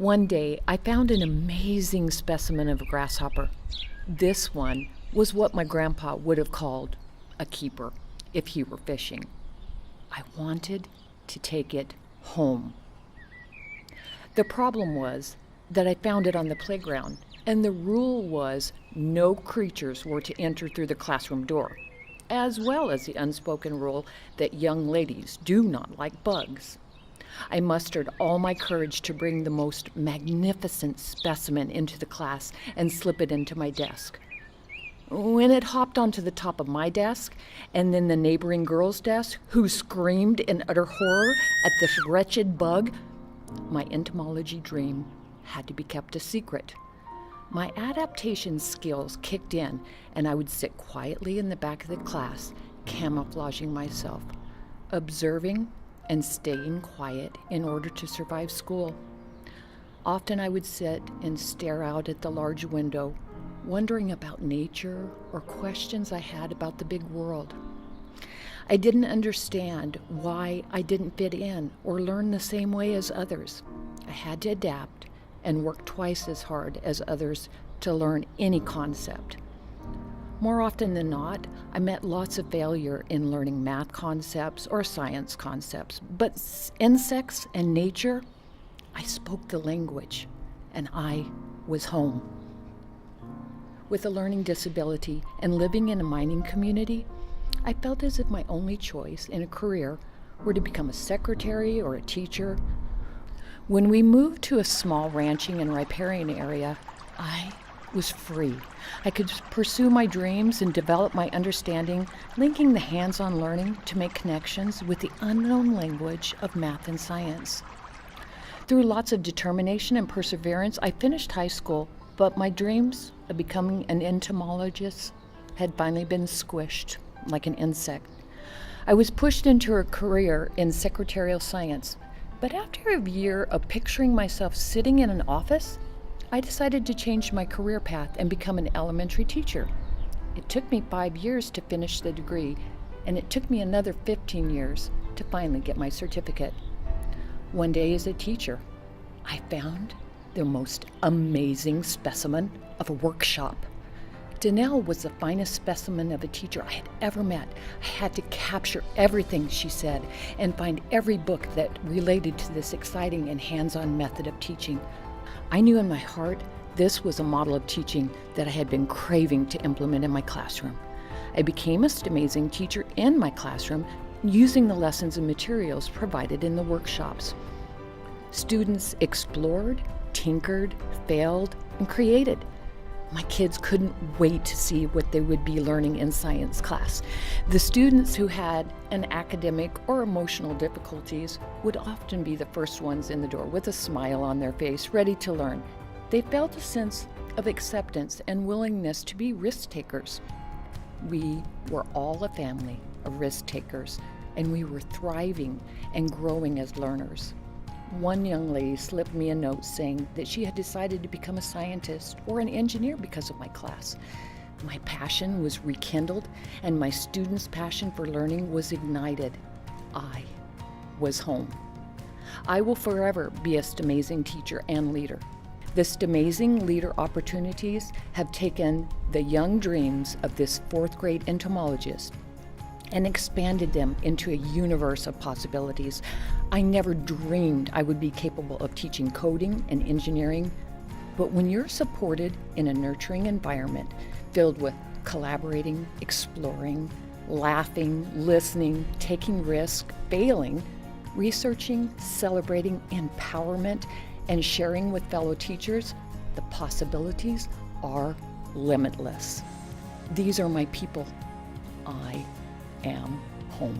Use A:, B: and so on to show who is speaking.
A: One day, I found an amazing specimen of a grasshopper. This one was what my grandpa would have called a keeper if he were fishing. I wanted to take it home. The problem was that I found it on the playground, and the rule was no creatures were to enter through the classroom door, as well as the unspoken rule that young ladies do not like bugs. I mustered all my courage to bring the most magnificent specimen into the class and slip it into my desk. When it hopped onto the top of my desk and then the neighboring girl's desk, who screamed in utter horror at this wretched bug, my entomology dream had to be kept a secret. My adaptation skills kicked in, and I would sit quietly in the back of the class, camouflaging myself, observing and staying quiet in order to survive school. Often I would sit and stare out at the large window, wondering about nature or questions I had about the big world. I didn't understand why I didn't fit in or learn the same way as others. I had to adapt and work twice as hard as others to learn any concept. More often than not, I met lots of failure in learning math concepts or science concepts, but insects and nature, I spoke the language, and I was home. With a learning disability and living in a mining community, I felt as if my only choice in a career were to become a secretary or a teacher. When we moved to a small ranching and riparian area, I was free. I could pursue my dreams and develop my understanding, linking the hands-on learning to make connections with the unknown language of math and science. Through lots of determination and perseverance, I finished high school, but my dreams of becoming an entomologist had finally been squished like an insect. I was pushed into a career in secretarial science, but after a year of picturing myself sitting in an office, I decided to change my career path and become an elementary teacher. It took me 5 years to finish the degree, and it took me another 15 years to finally get my certificate. One day as a teacher, I found the most amazing specimen of a workshop. Danelle was the finest specimen of a teacher I had ever met. I had to capture everything she said and find every book that related to this exciting and hands-on method of teaching. I knew in my heart this was a model of teaching that I had been craving to implement in my classroom. I became a STEMAZing teacher in my classroom using the lessons and materials provided in the workshops. Students explored, tinkered, failed, and created. My kids couldn't wait to see what they would be learning in science class. The students who had an academic or emotional difficulties would often be the first ones in the door with a smile on their face, ready to learn. They felt a sense of acceptance and willingness to be risk takers. We were all a family of risk takers, and we were thriving and growing as learners. One young lady slipped me a note saying that she had decided to become a scientist or an engineer because of my class. My passion was rekindled, and my students' passion for learning was ignited. I was home. I will forever be a STEMAZing teacher and leader. The STEMAZing leader opportunities have taken the young dreams of this 4th grade entomologist and expanded them into a universe of possibilities. I never dreamed I would be capable of teaching coding and engineering, but when you're supported in a nurturing environment filled with collaborating, exploring, laughing, listening, taking risks, failing, researching, celebrating, empowerment, and sharing with fellow teachers, the possibilities are limitless. These are my people. I am home.